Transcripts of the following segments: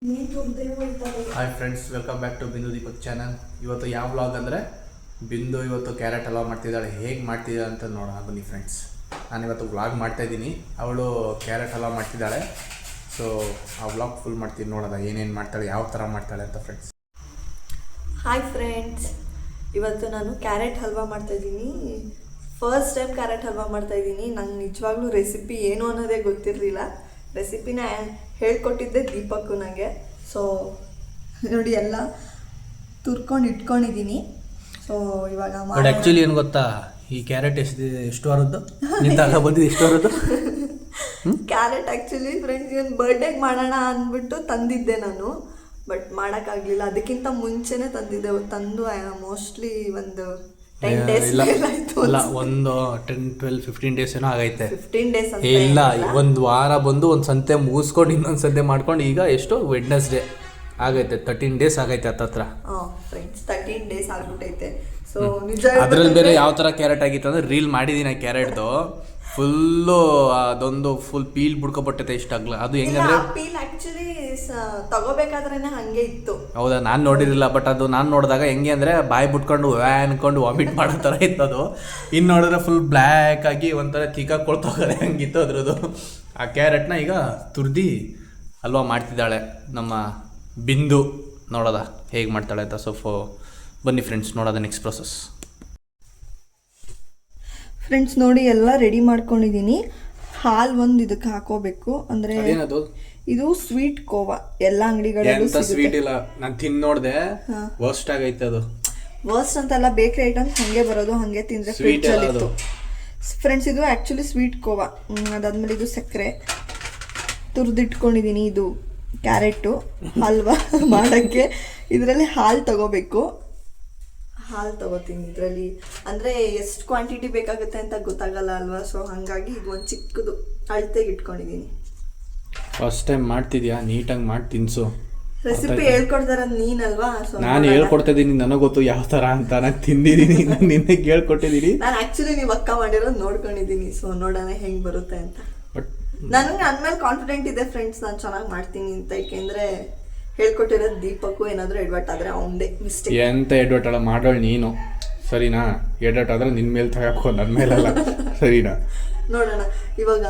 Hi friends, welcome back to Bindu Deepak channel. ಇವತ್ತು ಯಾವ vlog ಅಂದರೆ ಬಿಂದು ಇವತ್ತು ಕ್ಯಾರೆಟ್ ಹಲ್ವಾ ಮಾಡ್ತಿದ್ದಾಳೆ. ಹೇಗೆ ಮಾಡ್ತಿದ್ದಾಳೆ ಅಂತ ನೋಡೋಣ ಬನ್ನಿ ಫ್ರೆಂಡ್ಸ್. ನಾನಿವತ್ತು ವ್ಲಾಗ್ ಮಾಡ್ತಾಯಿದ್ದೀನಿ, ಅವಳು ಕ್ಯಾರೆಟ್ ಹಲ್ವಾ ಮಾಡ್ತಿದ್ದಾಳೆ. ಸೊ ಆ ವ್ಲಾಗ್ ಫುಲ್ ಮಾಡ್ತೀನಿ, ನೋಡೋಣ ಏನೇನು ಮಾಡ್ತಾಳೆ, ಯಾವ ಥರ ಮಾಡ್ತಾಳೆ ಅಂತ ಫ್ರೆಂಡ್ಸ್. ಹಾಯ್ ಫ್ರೆಂಡ್ಸ್, ಇವತ್ತು ನಾನು ಕ್ಯಾರೆಟ್ ಹಲ್ವಾ ಮಾಡ್ತಾಯಿದ್ದೀನಿ. ಫಸ್ಟ್ ಟೈಮ್ ಕ್ಯಾರೆಟ್ ಹಲ್ವಾ ಮಾಡ್ತಾಯಿದ್ದೀನಿ. ನಂಗೆ ನಿಜವಾಗ್ಲೂ ರೆಸಿಪಿ ಏನು ಅನ್ನೋದೇ ಗೊತ್ತಿರಲಿಲ್ಲ. ರೆಸಿಪಿನ ಹೇಳ್ಕೊಟ್ಟಿದ್ದೆ ದೀಪಕ್ಕು ನನಗೆ. ಸೊ ನೋಡಿ ಎಲ್ಲ ತುರ್ಕೊಂಡು ಇಟ್ಕೊಂಡಿದ್ದೀನಿ. ಸೊ ಇವಾಗ ಆ್ಯಕ್ಚುಲಿ ಏನು ಗೊತ್ತಾ, ಈ ಕ್ಯಾರೆಟ್ ಎಷ್ಟು ವಾರದ್ದು ನಿಂತಾಗ ಬಂದಿದ್ದು, ಎಷ್ಟು ವಾರದ್ದು ಕ್ಯಾರೆಟ್ ಆ್ಯಕ್ಚುಲಿ ಫ್ರೆಂಡ್ಸ್ ಇವನು ಬರ್ಡೇಗೆ ಮಾಡೋಣ ಅಂದ್ಬಿಟ್ಟು ತಂದಿದ್ದೆ ನಾನು. ಬಟ್ ಮಾಡೋಕ್ಕಾಗಲಿಲ್ಲ, ಅದಕ್ಕಿಂತ ಮುಂಚೆನೇ ತಂದಿದ್ದೆ. ತಂದು ಮೋಸ್ಟ್ಲಿ ಒಂದು 10 days ಆಯಿತು. ಇಲ್ಲ, ಒಂದು 10-12-15 days ಏನೋ ಆಗೈತೆ. 15 days ಇಲ್ಲ, ಒಂದು ವಾರ ಬಂದು ಒಂದು ಸಂತೆ ಮುಗಿಸ್ಕೊಂಡು ಇನ್ನೊಂದು ಸಂತೆ ಮಾಡ್ಕೊಂಡು ಈಗ ಎಷ್ಟು ವೆಡ್ನೆಸ್ಡೇ ಆಗೈತೆ. 13 days ಆಗೈತೆ ಹತ್ತತ್ರ. ಫ್ರೆಂಡ್ಸ್ 13 days ಆಗ್ಬಿಟ್ಟೈತೆ. ಸೊ ನಿಜ ಅದ್ರಲ್ಲಿ ಬೇರೆ ಯಾವ ಥರ ಕ್ಯಾರೆಟ್ ಆಗಿತ್ತು ಅಂದರೆ, ರೀಲ್ ಮಾಡಿದ್ದೀನಿ ಕ್ಯಾರೆಟ್ದು ಫುಲ್ಲು, ಅದೊಂದು ಫುಲ್ ಪೀಲ್ ಬಿಡ್ಕೊಬಿಟ್ಟೈತೆ ಇಷ್ಟಾಗಲ್ಲ. ಅದು ಹೆಂಗಂದ್ರೆ ಪೀಲ್ ಆ್ಯಕ್ಚುಲಿ ತಗೋಬೇಕಾದ್ರೇನೆ ಹಂಗೆ ಇತ್ತು. ಹೌದಾ, ನಾನು ನೋಡಿರಲಿಲ್ಲ. ಬಟ್ ಅದು ನಾನು ನೋಡಿದಾಗ ಹೆಂಗೆ ಅಂದರೆ ಬಾಯಿ ಬಿಟ್ಕೊಂಡು ಅನ್ಕೊಂಡು ವಾಮಿಟ್ ಮಾಡೋ ಥರ ಇತ್ತು ಅದು. ಇನ್ನು ನೋಡಿದ್ರೆ ಫುಲ್ ಬ್ಲ್ಯಾಕ್ ಆಗಿ ಒಂಥರ ತಿಕ್ಕಾಗಿ ಕೊಳ್ತೋಗದೆ ಹಂಗಿತ್ತು ಅದ್ರದ್ದು. ಆ ಕ್ಯಾರೆಟ್ನ ಈಗ ತುರ್ದಿ ಹಲ್ವಾ ಮಾಡ್ತಿದ್ದಾಳೆ ನಮ್ಮ ಬಿಂದು. ನೋಡೋದ ಹೇಗೆ ಮಾಡ್ತಾಳೆ ಅಂತ. ಸೊ ಬನ್ನಿ ಫ್ರೆಂಡ್ಸ್, ನೋಡೋದ ನೆಕ್ಸ್ಟ್ ಪ್ರೊಸೆಸ್. ಫ್ರೆಂಡ್ಸ್ ನೋಡಿ, ಎಲ್ಲ ರೆಡಿ ಮಾಡ್ಕೊಂಡಿದ್ದೀನಿ. ಹಾಲು ಒಂದು ಇದಕ್ಕೆ ಹಾಕೋಬೇಕು. ಅಂದರೆ ಇದು ಸ್ವೀಟ್ ಕೋವಾ. ಎಲ್ಲ ಅಂಗಡಿಗಳಲ್ಲೂ ಸ್ವೀಟ್ ಇಲ್ಲ, ನಾನು ತಿಂದು ನೋಡಿದೆ, ವರ್ಸ್ಟ್ ಆಗೈತೆ ಅದು. ವರ್ಸ್ಟ್ ಅಂತಲ್ಲ, ಬೇಕ್ರಿ ಐಟಮ್ಸ್ ಹಂಗೆ ಬರೋದು, ಹಂಗೆ ತಿಂದರೆ ಫ್ರಿಡ್ಜಲ್ಲಿ ಇತ್ತು. ಫ್ರೆಂಡ್ಸ್ ಇದು ಆ್ಯಕ್ಚುಲಿ ಸ್ವೀಟ್ ಕೋವಾ. ಅದಾದ್ಮೇಲೆ ಇದು ಸಕ್ಕರೆ ತುರಿದಿಟ್ಕೊಂಡಿದ್ದೀನಿ. ಇದು ಕ್ಯಾರೆಟು ಹಲ್ವಾ ಮಾಡೋಕ್ಕೆ ಇದರಲ್ಲಿ ಹಾಲು ತಗೋಬೇಕು. ಹಾಲು ತಗೋತೀನಿ ಇದರಲ್ಲಿ. ಅಂದರೆ ಎಷ್ಟು ಕ್ವಾಂಟಿಟಿ ಬೇಕಾಗುತ್ತೆ ಅಂತ ಗೊತ್ತಾಗಲ್ಲ ಅಲ್ವಾ. ಸೊ ಹಾಗಾಗಿ ಇದು ಒಂದು ಚಿಕ್ಕದು ಅಳತೆಗೆ ಇಟ್ಕೊಂಡಿದ್ದೀನಿ. ಫಸ್ಟ್ ಟೈಮ್ ಮಾಡ್ತಿದ್ಯಾ, ನೀಟಾಗಿ ಮಾಡಿ ತಿನ್ಸು. ರೆಸಿಪಿ ಹೇಳ್ಕೊಡ್ತಾರದು ನೀನಲ್ವಾ. ಸೊ ನಾನು ಹೇಳ್ಕೊಡ್ತಾ ಇದ್ದೀನಿ, ನನಗೆ ಗೊತ್ತು ಯಾವ ಥರ ಅಂತ. ನಾನು ತಿಂದಿದ್ದೀನಿ, ನಿನ್ನೆ ಹೇಳ್ಕೊಟ್ಟಿದ್ದೀನಿ. ನಾನು ಆ್ಯಕ್ಚುಲಿ ನೀವು ಅಕ್ಕ ಮಾಡಿರೋದು ನೋಡ್ಕೊಂಡಿದ್ದೀನಿ. ಸೊ ನೋಡೋಣ ಹೆಂಗೆ ಬರುತ್ತೆ ಅಂತ. ಬಟ್ ನನಗೆ ನನ್ನ ಮೇಲೆ ಕಾನ್ಫಿಡೆಂಟ್ ಇದೆ ಫ್ರೆಂಡ್ಸ್, ನಾನು ಚೆನ್ನಾಗಿ ಮಾಡ್ತೀನಿ ಅಂತ. ಏಕೆಂದರೆ ಹೇಳ್ಕೊಟ್ಟಿರೋದು ದೀಪಕ್ಕು. ಏನಾದರೂ ಎಡ್ವರ್ಟ್ ಆದರೆ ಅವನದೇ ಮಿಸ್ಟೇಕ್. ಎಂತ ಎಡ್ವರ್ಟ್ ಅಲ್ಲ ಮಾಡೋಳು ನೀನು, ಸರಿನಾ? ಎಡ್ವರ್ಟ್ ಆದರೆ ನಿನ್ನ ಮೇಲೆ ತಗೋಕೋ, ನನ್ನ ಮೇಲಲ್ಲ, ಸರಿನಾ? ನೋಡೋಣ. ಇವಾಗ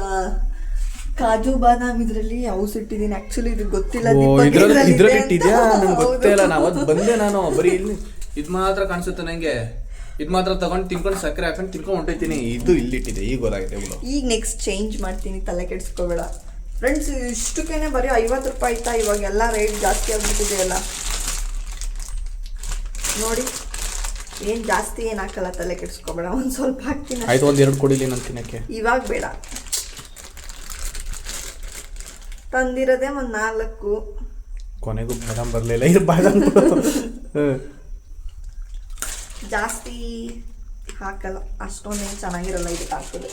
ಕಾಜು ಬಾದಾಮ್ ಇದರಲ್ಲಿ ಔಸ್ ಇಟ್ಟಿದ್ದೀನಿ. ಆ್ಯಕ್ಚುಲಿ ಇದು ಗೊತ್ತಿಲ್ಲ. ಇದ್ರಲ್ಲಿ ಇಟ್ಟಿದ್ಯಾ? ನಂಗೆ ಗೊತ್ತೇ ಇಲ್ಲ. ನಾವು ಅದು ಬಂದೆ, ನಾನು ಬರೀ ಇಲ್ಲಿ ಇದು ಮಾತ್ರ ಕಾಣಿಸುತ್ತೆ ನನಗೆ. ಇದು ಮಾತ್ರ ತಗೊಂಡು ತಿನ್ಕೊಂಡು ಸಕ್ಕರೆ ಹಾಕೊಂಡು ತಿನ್ಕೊಂಡು ಹೊಂಟೈತೀನಿ. ಇದು ಇಲ್ಲಿಟ್ಟಿದೆ, ಈಗ ಗೊತ್ತಾಗಿದೆ. ಈಗ ನೆಕ್ಸ್ಟ್ ಚೇಂಜ್ ಮಾಡ್ತೀನಿ, ತಲೆ ಕೆಡಿಸ್ಕೋಬೇಡ ಫ್ರೆಂಡ್ಸ್. ಇಷ್ಟಕ್ಕೇನೆ ಬರೀ 50 ರೂಪಾಯಿ ಆಯ್ತಾ? ಇವಾಗ ಎಲ್ಲ ರೇಟ್ ಜಾಸ್ತಿ ಆಗಿಬಿಟ್ಟಿದೆ ಎಲ್ಲ ನೋಡಿ. ಏನು ಜಾಸ್ತಿ ಏನು ಹಾಕಲ್ಲ, ತಲೆ ಕೆಡಿಸ್ಕೋಬೇಡ. ಒಂದು ಸ್ವಲ್ಪ ಹಾಕ್ತೀನಿ. ಆಯ್ತು, ಒಂದೆರಡು ಕೊಡಿಲಿ ನಾನು ತಿನ್ನಕ್ಕೆ. ಇವಾಗ ಬೇಡ, ತಂದಿರೋದೇ ಒಂದು 4. ಕೊನೆಗೂ ಬಾದಾಮ್ ಬರಲಿಲ್ಲ. ಇದು ಬಾದಾಮ್ ಜಾಸ್ತಿ ಹಾಕಲ್ಲ, ಅಷ್ಟೊಂದೇನು ಚೆನ್ನಾಗಿರಲ್ಲ ಇದಕ್ಕೆ ಹಾಕೋದು.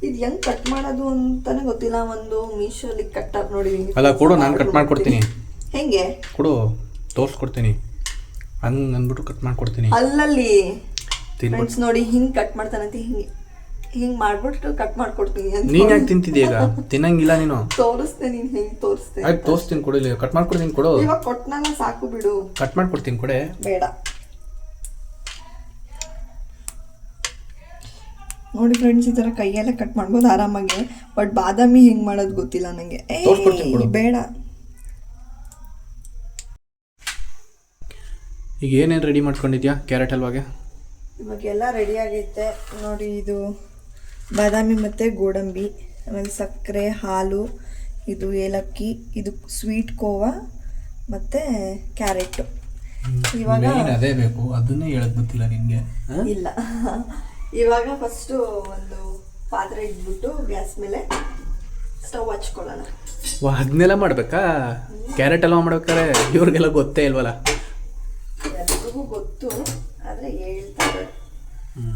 ಇದು ಹೆಂಗೆ ಕಟ್ ಮಾಡೋದು ಅಂತಾನೆ ಗೊತ್ತಿಲ್ಲ. ಒಂದು ಮೀಶೋಲಿ ಕಟ್ ಆಗಿ ನೋಡಿದೀನಿ. ಅಲ್ಲ ಕೊಡು, ನಾನು ಕಟ್ ಮಾಡ್ಕೊಡ್ತೀನಿ. ಹೆಂಗೆ ಕೊಡು, ತೋರಿಸ್ಕೊಡ್ತೀನಿ. ಹಂಗೆ ಅಂದ್ಬಿಟ್ಟು ಕಟ್ ಮಾಡ್ಕೊಡ್ತೀನಿ. ಅಲ್ಲಲ್ಲಿ ಫ್ರೆಂಡ್ಸ್ ನೋಡಿ, ಹಿಂಗೆ ಕಟ್ ಮಾಡ್ತಾನಂತೆ. ಹಿಂಗೆ ಮಾಡ್ಬಿಟ್ಟು ಕಟ್ ಮಾಡ್ಕೊಡ್ತೀನಿ ಅಂತ. ನೀನು ಯಾಕೆ ತಿಂತಿದ್ದೀಯ? ಈಗ ತಿನ್ನಂಗಿಲ್ಲ ನೀನು. ತೋರಿಸ್ತೆ, ನೀನು ಹೆಂಗೆ ತೋರಿಸ್ತೆ? ಆಯ್ತು ತೋರಿಸ್ತೀನಿ, ಕೊಡಿ. ಕಟ್ ಮಾಡ್ಕೊಡ್ತೀನಿ, ಕೊಡು. ಇವಾಗ ಕೊಟ್ಟನಲ್ಲ, ಸಾಕು ಬಿಡು. ಕಟ್ ಮಾಡ್ಕೊಡ್ತೀನಿ, ಕೊಡೆ. ಬೇಡ ನೋಡಿ ಫ್ರೆಂಡ್ಸ್, ಈ ಥರ ಕೈಯೆಲ್ಲ ಕಟ್ ಮಾಡ್ಬೋದು ಆರಾಮಾಗಿ. ಬಟ್ ಬಾದಾಮಿ ಹೆಂಗೆ ಮಾಡೋದು ಗೊತ್ತಿಲ್ಲ ನನಗೆ. ಬೇಡ. ಈಗ ಏನೇನು ರೆಡಿ ಮಾಡ್ಕೊಂಡಿದ್ಯಾ ಕ್ಯಾರೆಟ್ ಹಲ್ವಾಗೆ? ಇವಾಗೆಲ್ಲ ರೆಡಿ ಆಗೈತೆ ನೋಡಿ. ಇದು ಬಾದಾಮಿ ಮತ್ತು ಗೋಡಂಬಿ, ಆಮೇಲೆ ಸಕ್ಕರೆ, ಹಾಲು, ಇದು ಏಲಕ್ಕಿ, ಇದು ಸ್ವೀಟ್ ಕೋವಾ ಮತ್ತು ಕ್ಯಾರೆಟು. ಇವಾಗ ಅದೇ ಬೇಕು, ಅದನ್ನೇ ಹೇಳಕ್ ಗೊತ್ತಿಲ್ಲ ನಿನಗೆ? ಇಲ್ಲ. ಇವಾಗ ಫಸ್ಟು ಒಂದು ಪಾತ್ರೆ ಇಟ್ಬಿಟ್ಟು ಗ್ಯಾಸ್ ಮೇಲೆ ಸ್ಟವ್ ಹಚ್ಕೊಳ್ಳೋಣ. ಅದನ್ನೆಲ್ಲ ಮಾಡ್ಬೇಕಾ? ಕ್ಯಾರೆಟ್ ಹಲ್ವಾ ಮಾಡ್ಬೇಕಾರೆ ಇವ್ರಿಗೆಲ್ಲ ಗೊತ್ತೇ ಇಲ್ವಲ್ಲ? ಎಲ್ರಿಗೂ ಗೊತ್ತು, ಆದರೆ ಹೇಳ್ತಾರೆ.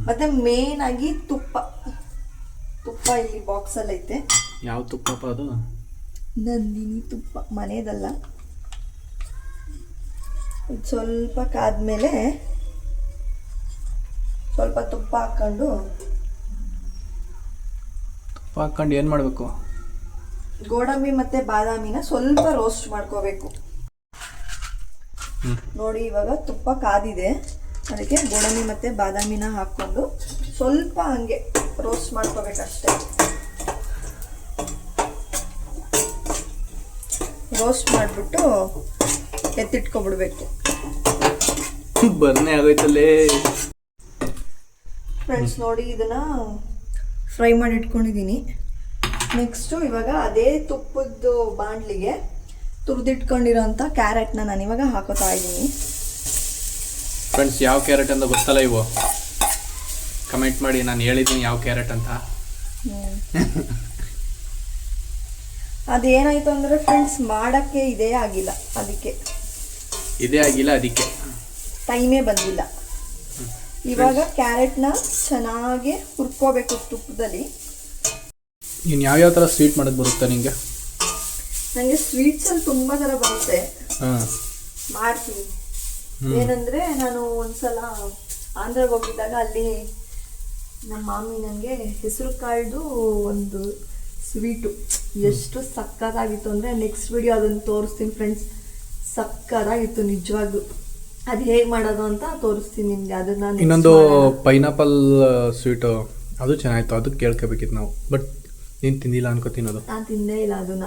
ಮತ್ತೆ ಮೇನ್ ಆಗಿ ತುಪ್ಪ ಇಲ್ಲಿ ಬಾಕ್ಸಲ್ಲಿ ಐತೆ. ಯಾವ ತುಪ್ಪಪ್ಪ ಅದು? ನಂದಿನಿ ತುಪ್ಪ, ಮನೆಯದಲ್ಲ. ಸ್ವಲ್ಪ ಕಾದ್ಮೇಲೆ ಸ್ವಲ್ಪ ತುಪ್ಪ ಹಾಕೊಂಡು ಏನು ಮಾಡಬೇಕು? ಗೋಡಂಬಿ ಮತ್ತು ಬಾದಾಮಿನ ಸ್ವಲ್ಪ ರೋಸ್ಟ್ ಮಾಡ್ಕೋಬೇಕು. ನೋಡಿ ಇವಾಗ ತುಪ್ಪ ಕಾದಿದೆ, ಅದಕ್ಕೆ ಗೋಡಂಬಿ ಮತ್ತು ಬಾದಾಮಿನ ಹಾಕ್ಕೊಂಡು ಸ್ವಲ್ಪ ಹಂಗೆ ರೋಸ್ಟ್ ಮಾಡ್ಕೋಬೇಕಷ್ಟೇ. ರೋಸ್ಟ್ ಮಾಡಿಬಿಟ್ಟು ಎತ್ತಿಟ್ಕೊಬಿಡ್ಬೇಕು. ಬರ್ನೇ ಆಗೋಯ್ತಲ್ಲೇ ಫ್ರೆಂಡ್ಸ್. ನೋಡಿ ಇದನ್ನ ಫ್ರೈ ಮಾಡಿ ಇಟ್ಕೊಂಡಿದ್ದೀನಿ. ನೆಕ್ಸ್ಟು ಇವಾಗ ಅದೇ ತುಪ್ಪದ ಬಾಣಲಿಗೆ ತುರಿದಿಟ್ಕೊಂಡಿರೋಂಥ ಕ್ಯಾರೆಟ್ನ ನಾನು ಇವಾಗ ಹಾಕೋತಾ ಇದ್ದೀನಿ. ಫ್ರೆಂಡ್ಸ್, ಯಾವ ಕ್ಯಾರೆಟ್ ಅಂತ ಗೊತ್ತಲ್ಲ ಇವು, ಕಮೆಂಟ್ ಮಾಡಿ, ನಾನು ಹೇಳಿದ್ದೀನಿ ಯಾವ ಕ್ಯಾರೆಟ್ ಅಂತ. ಅದೇನಾಯ್ತು ಅಂದರೆ ಫ್ರೆಂಡ್ಸ್, ಮಾಡೋಕ್ಕೆ ಇದೇ ಆಗಿಲ್ಲ, ಅದಕ್ಕೆ ಟೈಮೇ ಬಂದಿಲ್ಲ. ಇವಾಗ ಕ್ಯಾರೆಟ್ನ ಚೆನ್ನಾಗಿ ಹುರ್ಕೋಬೇಕು ತುಪ್ಪದಲ್ಲಿ. ನೀನು ಯಾವ್ಯಾವ ಥರ ಸ್ವೀಟ್ ಮಾಡೋದು ಬರುತ್ತೆ ನಿಂಗೆ? ನನಗೆ ಸ್ವೀಟ್ಸಲ್ಲಿ ತುಂಬ ಥರ ಬರುತ್ತೆ, ಮಾಡ್ತೀನಿ. ಏನಂದರೆ ನಾನು ಒಂದ್ಸಲ ಆಂಧ್ರಗೆ ಹೋಗಿದ್ದಾಗ ಅಲ್ಲಿ ನಮ್ಮ ಮಾಮಿ ನನಗೆ ಹೆಸರು ಕಾಳ್ದು ಒಂದು ಸ್ವೀಟು ಎಷ್ಟು ಸಕ್ಕತ್ತಾಗಿತ್ತು ಅಂದರೆ, ನೆಕ್ಸ್ಟ್ ವಿಡಿಯೋ ಅದನ್ನು ತೋರಿಸ್ತೀನಿ ಫ್ರೆಂಡ್ಸ್. ಸಕ್ಕತ್ತಾಗಿತ್ತು ನಿಜವಾಗ್ಲೂ. ಅದು ಹೇಗೆ ಮಾಡೋದು ಅಂತ ತೋರಿಸ್ತೀನಿ ನಿಮಗೆ. ಅದನ್ನ ಇನ್ನೊಂದು ಪೈನಾಪಲ್ ಸ್ವೀಟು, ಅದು ಚೆನ್ನಾಗಿತ್ತು, ಅದು ಕೇಳ್ಕೋಬೇಕಿತ್ತು ನಾವು. ಬಟ್ ನೀನು ತಿಂದಿಲ್ಲ ಅನ್ಕೋತೀನಿ. ಅದು ನಾನು ತಿಂದೇ ಇಲ್ಲ ಅದನ್ನ.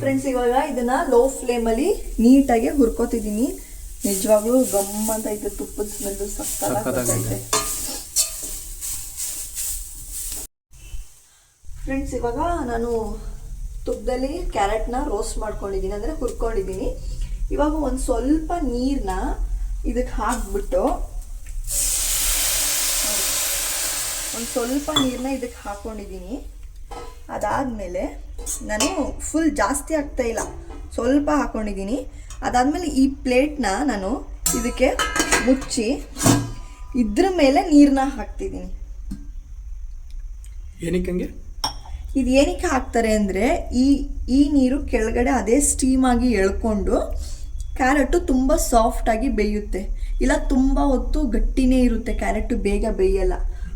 ಫ್ರೆಂಡ್ಸ್, ಇವಾಗ ಇದನ್ನ ಲೋ ಫ್ಲೇಮಲ್ಲಿ ನೀಟಾಗಿ ಹುರ್ಕೋತಿದ್ದೀನಿ. ನಿಜವಾಗ್ಲೂ ಗಮ್ ಅಂತ ಐತೆ, ತುಪ್ಪದ ಸ್ಮೆಲ್ಲು ಸಕ್ಕತ್ತಾಗೈತೆ. ಫ್ರೆಂಡ್ಸ್, ಇವಾಗ ನಾನು ತುಪ್ಪದಲ್ಲಿ ಕ್ಯಾರೆಟ್ನ ರೋಸ್ಟ್ ಮಾಡ್ಕೊಂಡಿದ್ದೀನಿ, ಅಂದರೆ ಹುರ್ಕೊಂಡಿದ್ದೀನಿ. ಇವಾಗ ಒಂದು ಸ್ವಲ್ಪ ನೀರನ್ನ ಇದಕ್ಕೆ ಹಾಕ್ಬಿಟ್ಟು ಹಾಕ್ಕೊಂಡಿದ್ದೀನಿ. ಅದಾದಮೇಲೆ ನಾನು ಫುಲ್ ಜಾಸ್ತಿ ಆಗ್ತಾ ಇಲ್ಲ, ಸ್ವಲ್ಪ ಹಾಕ್ಕೊಂಡಿದ್ದೀನಿ. ಅದಾದಮೇಲೆ ಈ ಪ್ಲೇಟ್ನ ನಾನು ಇದಕ್ಕೆ ಮುಚ್ಚಿ ಇದ್ರ ಮೇಲೆ ನೀರನ್ನ ಹಾಕ್ತಿದ್ದೀನಿ. ಏನಕ್ಕೆ ಇದು ಏನಕ್ಕೆ ಹಾಕ್ತಾರೆ ಅಂದರೆ, ಈ ನೀರು ಕೆಳಗಡೆ ಅದೇ ಸ್ಟೀಮ್ ಆಗಿ ಎಳ್ಕೊಂಡು ಕ್ಯಾರೆಟು ತುಂಬ ಸಾಫ್ಟಾಗಿ ಬೇಯುತ್ತೆ. ಇಲ್ಲ ತುಂಬ ಹೊತ್ತು ಗಟ್ಟಿನೇ ಇರುತ್ತೆ, ಕ್ಯಾರೆಟು ಬೇಗ ಬೇಯಲ್ಲ.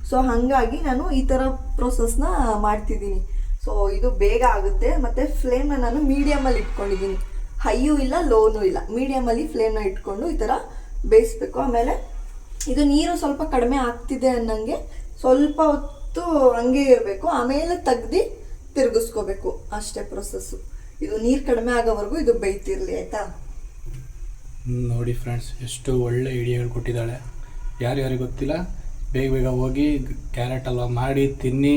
ಸೊ ಹಾಗಾಗಿ ನಾನು ಈ ಥರ ಪ್ರೊಸೆಸ್ನ ಮಾಡ್ತಿದ್ದೀನಿ. ಸೊ ಇದು ಬೇಗ ಆಗುತ್ತೆ. ಮತ್ತು ಫ್ಲೇಮ್ನ ನಾನು ಮೀಡಿಯಮಲ್ಲಿ ಇಟ್ಕೊಂಡಿದ್ದೀನಿ, ಹೈಯೂ ಇಲ್ಲ ಲೋನೂ ಇಲ್ಲ, ಮೀಡಿಯಮಲ್ಲಿ ಫ್ಲೇಮ್ನ ಇಟ್ಕೊಂಡು ಈ ಥರ ಬೇಯಿಸ್ಬೇಕು. ಆಮೇಲೆ ಇದು ನೀರು ಸ್ವಲ್ಪ ಕಡಿಮೆ ಆಗ್ತಿದೆ ಅನ್ನಂಗೆ ಸ್ವಲ್ಪ ಹೊತ್ತು ಹಂಗೆ ಇರಬೇಕು, ಆಮೇಲೆ ತೆಗ್ದು ತಿರುಗಿಸ್ಕೋಬೇಕು, ಅಷ್ಟೇ ಪ್ರೊಸೆಸ್ಸು. ಇದು ನೀರು ಕಡಿಮೆ ಆಗೋವರೆಗೂ ಇದು ಬೇಯ್ತಿರಲಿ, ಆಯಿತಾ? ನೋಡಿ ಫ್ರೆಂಡ್ಸ್, ಎಷ್ಟು ಒಳ್ಳೆ ಐಡಿಯಾ ಹೇಳ್ಕೊಟ್ಟಿದ್ದಾಳೆ. ಯಾರ್ಯಾರಿಗೆ ಗೊತ್ತಿಲ್ಲ, ಬೇಗ ಬೇಗ ಹೋಗಿ ಕ್ಯಾರೆಟ್ ಹಲ್ವಾ ಮಾಡಿ ತಿನ್ನಿ,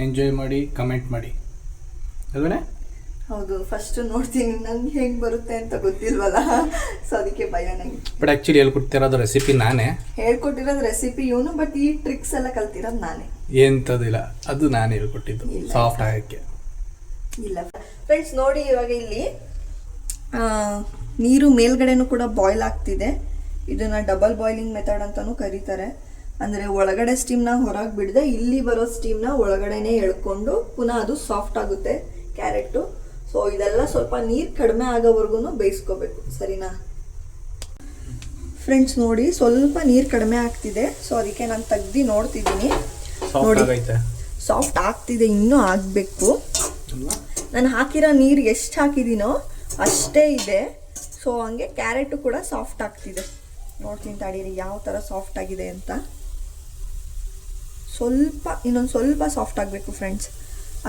ಎಂಜಾಯ್ ಮಾಡಿ, ಕಮೆಂಟ್ ಮಾಡಿ, ಅಲ್ವೇ? ಹೌದು, ಫಸ್ಟು ನೋಡ್ತೀನಿ, ನಂಗೆ ಹೆಂಗೆ ಬರುತ್ತೆ ಅಂತ ಗೊತ್ತಿಲ್ವಲ್ಲ, ಸೊ ಅದಕ್ಕೆ ಭಯ ನನಗೆ. ಬಟ್ ಆ್ಯಕ್ಚುಲಿ ಹೇಳ್ಕೊಡ್ತಿರೋದು ರೆಸಿಪಿ ನಾನೇ, ಹೇಳ್ಕೊಟ್ಟಿರೋದು ರೆಸಿಪಿ ಇವನು, ಬಟ್ ಈ ಟ್ರಿಕ್ಸ್ ಎಲ್ಲ ಕಲ್ತಿರೋದು ನಾನೇ. ಎಂಥದಿಲ್ಲ, ಅದು ನಾನು ಹೇಳ್ಕೊಟ್ಟಿದ್ದು ಸಾಫ್ಟ್ ಆಗೋಕ್ಕೆ. ಇಲ್ಲ ಫ್ರೆಂಡ್ಸ್, ನೋಡಿ ಇವಾಗ ಇಲ್ಲಿ ನೀರು ಮೇಲ್ಗಡೆನೂ ಕೂಡ ಬಾಯ್ಲ್ ಆಗ್ತಿದೆ. ಇದನ್ನ ಡಬಲ್ ಬಾಯ್ಲಿಂಗ್ ಮೆಥಡ್ ಅಂತಾನೂ ಕರೀತಾರೆ. ಅಂದರೆ ಒಳಗಡೆ ಸ್ಟೀಮ್ನ ಹೊರಗೆ ಬಿಡದೆ ಇಲ್ಲಿ ಬರೋ ಸ್ಟೀಮ್ನ ಒಳಗಡೆನೇ ಎಳ್ಕೊಂಡು ಪುನಃ ಅದು ಸಾಫ್ಟ್ ಆಗುತ್ತೆ ಕ್ಯಾರೆಟು. ಸೊ ಇದೆಲ್ಲ ಸ್ವಲ್ಪ ನೀರು ಕಡಿಮೆ ಆಗೋವರೆಗೂ ಬೇಯಿಸ್ಕೋಬೇಕು, ಸರಿನಾ ಫ್ರೆಂಡ್ಸ್? ನೋಡಿ ಸ್ವಲ್ಪ ನೀರು ಕಡಿಮೆ ಆಗ್ತಿದೆ, ಸೊ ಅದಕ್ಕೆ ನಾನು ತೆಗ್ದು ನೋಡ್ತಿದ್ದೀನಿ. ನೋಡಿ ಸಾಫ್ಟ್ ಆಗ್ತಿದೆ, ಇನ್ನೂ ಆಗಬೇಕು. ನಾನು ಹಾಕಿರೋ ನೀರು ಎಷ್ಟು ಹಾಕಿದ್ದೀನೋ ಅಷ್ಟೇ ಇದೆ. ಸೊ ಹಂಗೆ ಕ್ಯಾರೆಟು ಕೂಡ ಸಾಫ್ಟ್ ಆಗ್ತಿದೆ. ನೋಡ್ತೀನಿ ತಡೀರಿ ಯಾವ ಥರ ಸಾಫ್ಟ್ ಆಗಿದೆ ಅಂತ. ಇನ್ನೊಂದು ಸ್ವಲ್ಪ ಸಾಫ್ಟ್ ಆಗಬೇಕು ಫ್ರೆಂಡ್ಸ್,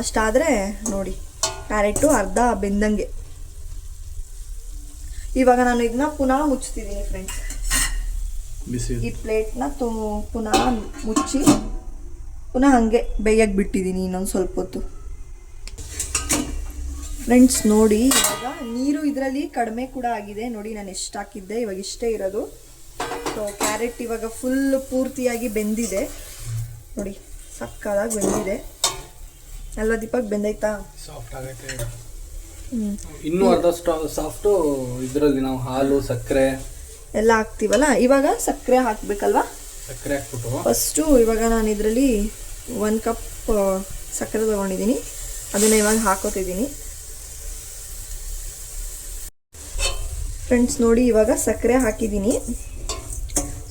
ಅಷ್ಟಾದರೆ ನೋಡಿ ಕ್ಯಾರೆಟು ಅರ್ಧ ಬೆಂದಂಗೆ. ಇವಾಗ ನಾನು ಇದನ್ನ ಪುನಃ ಮುಚ್ತಿದ್ದೀನಿ ಫ್ರೆಂಡ್ಸ್. ಈ ಪ್ಲೇಟ್ನ ಪುನಃ ಮುಚ್ಚಿ ಪುನಃ ಹಂಗೆ ಬೇಯಕ್ಕೆ ಬಿಟ್ಟಿದ್ದೀನಿ ಇನ್ನೊಂದು ಸ್ವಲ್ಪ ಹೊತ್ತು. ಫ್ರೆಂಡ್ಸ್ ನೋಡಿ, ಇವಾಗ ನೀರು ಇದರಲ್ಲಿ ಕಡಿಮೆ ಕೂಡ ಆಗಿದೆ. ನೋಡಿ ನಾನು ಎಷ್ಟು ಹಾಕಿದ್ದೆ, ಇವಾಗ ಇಷ್ಟೇ ಇರೋದು. ಸೊ ಕ್ಯಾರೆಟ್ ಇವಾಗ ಫುಲ್ ಪೂರ್ತಿಯಾಗಿ ಬೆಂದಿದೆ. ನೋಡಿ ಸಕ್ಕದಾಗಿ ಬೆಂದಿದೆ ಅಲ್ವಾ ದೀಪಕ್? ಬೆಂದೈತಾ? ಸಾಫ್ಟ್ ಆಗೈತೆ. ಇನ್ನೂ ಅರ್ಧ ಸಾಫ್ಟು. ಇದರಲ್ಲಿ ನಾವು ಹಾಲು ಸಕ್ಕರೆ ಎಲ್ಲ ಹಾಕ್ತೀವಲ್ಲ, ಇವಾಗ ಸಕ್ಕರೆ ಹಾಕ್ಬೇಕಲ್ವಾ? ಸಕ್ಕರೆ ಹಾಕ್ಬಿಟ್ಟು ಫಸ್ಟು ಇವಾಗ ನಾನು ಇದರಲ್ಲಿ 1 ಕಪ್ ಸಕ್ಕರೆ ತೊಗೊಂಡಿದ್ದೀನಿ, ಅದನ್ನು ಇವಾಗ ಹಾಕೋತಿದ್ದೀನಿ. ಫ್ರೆಂಡ್ಸ್ ನೋಡಿ, ಇವಾಗ ಸಕ್ಕರೆ ಹಾಕಿದ್ದೀನಿ.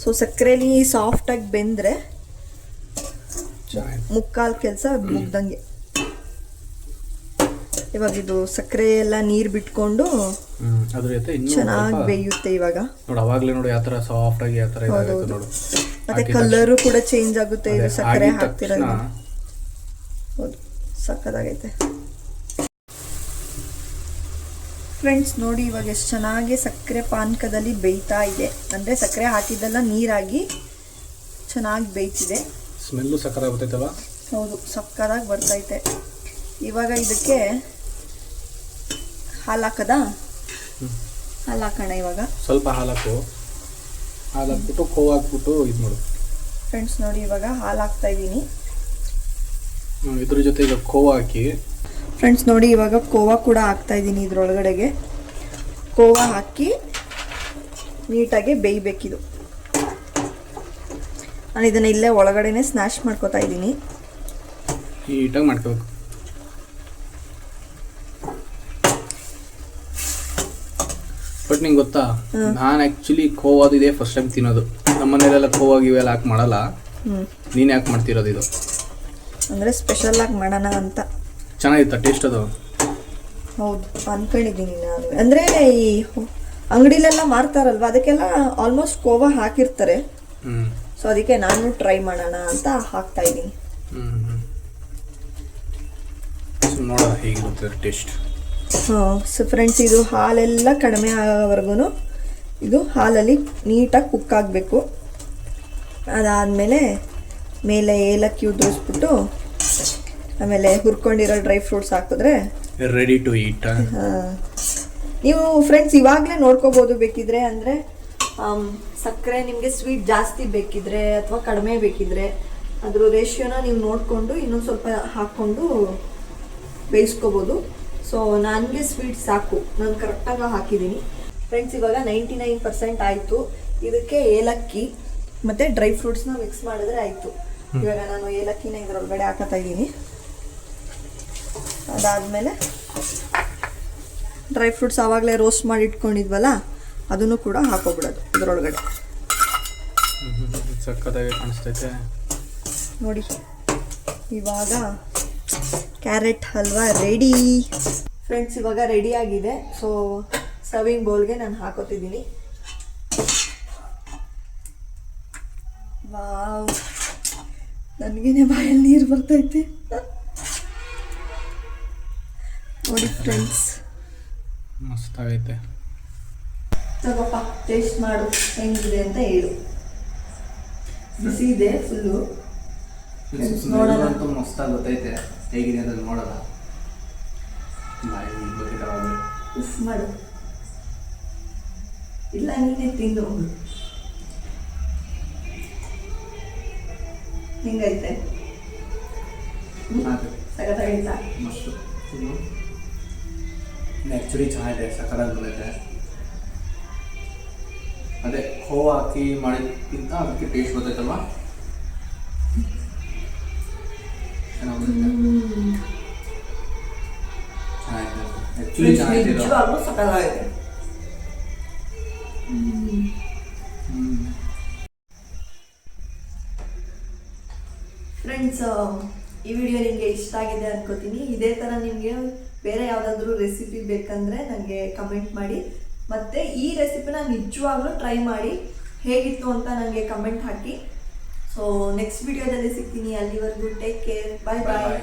ಸೊ ಸಕ್ಕರೆಲಿ ಸಾಫ್ಟಾಗಿ ಬೆಂದರೆ ಮುಕ್ಕಾಲು ಕೆಲಸ ಮುಗ್ದಂಗೆ. ಇವಾಗ ಇದು ಸಕ್ಕರೆ ಎಲ್ಲ ನೀರು ಬಿಟ್ಕೊಂಡು ಅದ್ರ ಜೊತೆ ಇನ್ನೂ ಚೆನ್ನಾಗಿ ಬೇಯುತ್ತೆ ಇವಾಗ. ನೋಡು ಅವಾಗಲೇ ನೋಡಿ ಯಾವ ಥರ ಸಾಫ್ಟ್ ಆಗಿ ಯಾವ ಥರ ಇದಾಗುತ್ತೆ ನೋಡು. ಮತ್ತೆ ಕಲರು ಕೂಡ ಚೇಂಜ್ ಆಗುತ್ತೆ ಇದು ಸಕ್ಕರೆ ಹಾಕ್ತಿರೋದು. ಹೌದು, ಸಕ್ಕತ್ತಾಗೈತೆ ಫ್ರೆಂಡ್ಸ್. ನೋಡಿ ಇವಾಗ ಎಷ್ಟು ಚೆನ್ನಾಗಿ ಸಕ್ಕರೆ ಪಾನಕದಲ್ಲಿ ಬೇಯ್ತಾ ಇದೆ. ಅಂದರೆ ಸಕ್ಕರೆ ಹಾಕಿದ್ದೆಲ್ಲ ನೀರಾಗಿ ಚೆನ್ನಾಗಿ ಬೇಯ್ತಿದೆ. ಸ್ಮೆಲ್ಲು ಸಕ್ಕತ್ತಾಗಿ ಬರ್ತೈತಲ್ಲ. ಹೌದು, ಸಕ್ಕತ್ತಾಗಿ ಬರ್ತೈತೆ. ಇವಾಗ ಇದಕ್ಕೆ ಹಾಲು ಹಾಕದ? ಹಾಲು ಹಾಕೋಣ ಇವಾಗ. ಸ್ವಲ್ಪ ಹಾಲು ಹಾಕ್ಬಿಟ್ಟು ಕೋವಾ ಹಾಕ್ಬಿಟ್ಟು ಇದು ಮಾಡು ಫ್ರೆಂಡ್ಸ್. ನೋಡಿ ಇವಾಗ ಹಾಲು ಹಾಕ್ತಾ ಇದ್ದೀನಿ. ಇದ್ರ ಜೊತೆ ಈಗ ಕೋವಾ ಹಾಕಿ ಫ್ರೆಂಡ್ಸ್. ನೋಡಿ ಇವಾಗ ಕೋವಾ ಕೂಡ ಹಾಕ್ತಾ ಇದ್ದೀನಿ ಇದ್ರೊಳಗಡೆಗೆ. ಕೋವಾ ಹಾಕಿ ನೀಟಾಗಿ ಬೇಯಬೇಕಿದು. ನಾನು ಇದನ್ನು ಇಲ್ಲೇ ಒಳಗಡೆನೆ ಸ್ನ್ಯಾಶ್ ಮಾಡ್ಕೋತಾ ಇದ್ದೀನಿ. ನೀಟಾಗಿ ಮಾಡ್ಕೋಬೇಕು. ಬಟ್ ನಿಂಗೆ ಗೊತ್ತಾ, ನಾನು ಆ್ಯಕ್ಚುಲಿ ಕೋವಾದು ಇದೇ ಫಸ್ಟ್ ಟೈಮ್ ತಿನ್ನೋದು. ನಮ್ಮ ಮನೇಲೆಲ್ಲ ಕೋವಾಗಿ ಇವೆಲ್ಲ ಹಾಕಿ ಮಾಡಲ್ಲ. ನೀನು ಯಾಕೆ ಮಾಡ್ತಿರೋದು ಇದು? ಅಂದರೆ ಸ್ಪೆಷಲ್ ಆಗಿ ಮಾಡೋಣ ಅಂತ. ಚೆನ್ನಾಗಿತ್ತ ಟೇಸ್ಟ್ ಅದು? ಹೌದು ಅನ್ಕೊಂಡಿದ್ದೀನಿ ನಾನು. ಅಂದರೆ ಈ ಅಂಗಡಿಲೆಲ್ಲ ಮಾರ್ತಾರಲ್ವ, ಅದಕ್ಕೆಲ್ಲ ಆಲ್ಮೋಸ್ಟ್ ಕೋವಾ ಹಾಕಿರ್ತಾರೆ. ಸೊ ಅದಕ್ಕೆ ನಾನು ಟ್ರೈ ಮಾಡೋಣ ಅಂತ ಹಾಕ್ತಾ ಇದ್ದೀನಿ. ನೋಡೋಣ ಹೇಗಿರುತ್ತೆ ಟೇಸ್ಟ್. ಸೊ ಫ್ರೆಂಡ್ಸ್, ಇದು ಹಾಲೆಲ್ಲ ಕಡಿಮೆ ಆಗೋವರೆಗೂ ಇದು ಹಾಲಲ್ಲಿ ನೀಟಾಗಿ ಕುಕ್ ಆಗಬೇಕು. ಅದಾದಮೇಲೆ ಮೇಲೆ ಏಲಕ್ಕಿ ಉದುರಿಸ್ಬಿಟ್ಟು ಆಮೇಲೆ ಹುರ್ಕೊಂಡಿರೋ ಡ್ರೈ ಫ್ರೂಟ್ಸ್ ಹಾಕಿದ್ರೆ ರೆಡಿ ಟು ಈಟ್. ನೀವು ಫ್ರೆಂಡ್ಸ್ ಇವಾಗಲೇ ನೋಡ್ಕೋಬೋದು ಬೇಕಿದ್ರೆ. ಅಂದರೆ ಸಕ್ಕರೆ ನಿಮಗೆ ಸ್ವೀಟ್ ಜಾಸ್ತಿ ಬೇಕಿದ್ರೆ ಅಥವಾ ಕಡಿಮೆ ಬೇಕಿದ್ರೆ ಅದ್ರ ರೇಷಿಯೋನ ನೀವು ನೋಡಿಕೊಂಡು ಇನ್ನೊಂದು ಸ್ವಲ್ಪ ಹಾಕ್ಕೊಂಡು ಬೇಯಿಸ್ಕೋಬೋದು. ಸೊ ನನಗೆ ಸ್ವೀಟ್ ಸಾಕು, ನಾನು ಕರೆಕ್ಟಾಗಿ ಹಾಕಿದ್ದೀನಿ ಫ್ರೆಂಡ್ಸ್. ಇವಾಗ 99% ಆಯಿತು. ಇದಕ್ಕೆ ಏಲಕ್ಕಿ ಮತ್ತು ಡ್ರೈ ಫ್ರೂಟ್ಸ್ನ ಮಿಕ್ಸ್ ಮಾಡಿದ್ರೆ ಆಯಿತು. ಇವಾಗ ನಾನು ಏಲಕ್ಕಿನ ಇದರೊಳಗಡೆ ಹಾಕತ್ತಾ ಇದ್ದೀನಿ. ಅದಾದಮೇಲೆ ಡ್ರೈ ಫ್ರೂಟ್ಸ್ ಆವಾಗಲೇ ರೋಸ್ಟ್ ಮಾಡಿ ಇಟ್ಕೊಂಡಿದ್ವಲ್ಲ ಅದನ್ನು ಕೂಡ ಹಾಕೋಬಿಡೋದು ಇದರೊಳಗಡೆ. ಸಕ್ಕತ್ತಾಗಿ ಕಾಣಿಸ್ತೈತೆ ನೋಡಿ. ಇವಾಗ ಕ್ಯಾರೆಟ್ ಹಲ್ವಾ ರೆಡಿ ಫ್ರೆಂಡ್ಸ್. ಇವಾಗ ರೆಡಿ ಆಗಿದೆ. ಸೊ ಸರ್ವಿಂಗ್ ಬೌಲ್ಗೆ ನಾನು ಹಾಕೋತಿದ್ದೀನಿ. ವಾವ್, ನನಗೇನೆ ಬಾಯಲ್ಲಿ ನೀರು ಬರ್ತೈತೆ ನೋಡಿ ಫ್ರೆಂಡ್ಸ್. ಮಸ್ತ್ ಆಗೈತೆ. ತಗೋಪ್ಪ ಟೇಸ್ಟ್ ಮಾಡು ಹೆಂಗಿದೆ ಅಂತ ಹೇಳು. ಬಿಸಿ ಇದೆ ಫುಲ್ಲು. ನೋಡೋಣ ಅಂತೂ ಮಸ್ತಾಗಿ ಗೊತ್ತೈತೆ ಹೇಗಿದೆ ಅಂತ ನೋಡೋಣ. ಉಫ್ ಮಾಡು. ಇಲ್ಲ ನೀನೇ ತಿಂದು ಹೆಂಗೈತೆ? ಸಖತ್ತಾಗೈತಾ? ಮಸ್ತು. ಆ್ಯಕ್ಚುಲಿ ಚೆನ್ನಾಗಿದೆ, ಸಕ್ಕತ್ತಾಗಿ ಬಂದೈತೆ. ಅದೇ ಕೋವಾ ಹಾಕಿ ಮಾಡಿದ್ಕಿಂತ ಅದಕ್ಕೆ ಟೇಸ್ಟ್ ಗೊತ್ತೈತಲ್ವಾ? ಸಕ್ಕತ್ತಾಗೈತೆ. ಫ್ರೆಂಡ್ಸ್, ಈ ವಿಡಿಯೋ ನಿಮಗೆ ಇಷ್ಟ ಆಗಿದೆ ಅನ್ಕೋತೀನಿ. ಇದೇ ಥರ ನಿಮಗೆ ಬೇರೆ ಯಾವುದಾದ್ರೂ ರೆಸಿಪಿ ಬೇಕಂದರೆ ನನಗೆ ಕಮೆಂಟ್ ಮಾಡಿ. ಮತ್ತು ಈ ರೆಸಿಪಿನ ನಿಜವಾಗ್ಲೂ ಟ್ರೈ ಮಾಡಿ ಹೇಗಿತ್ತು ಅಂತ ನನಗೆ ಕಮೆಂಟ್ ಹಾಕಿ. ಸೊ ನೆಕ್ಸ್ಟ್ ವಿಡಿಯೋದಲ್ಲಿ ಸಿಗ್ತೀನಿ. ಅಲ್ಲಿವರೆಗೂ ಟೇಕ್ ಕೇರ್. ಬಾಯ್ ಬಾಯ್.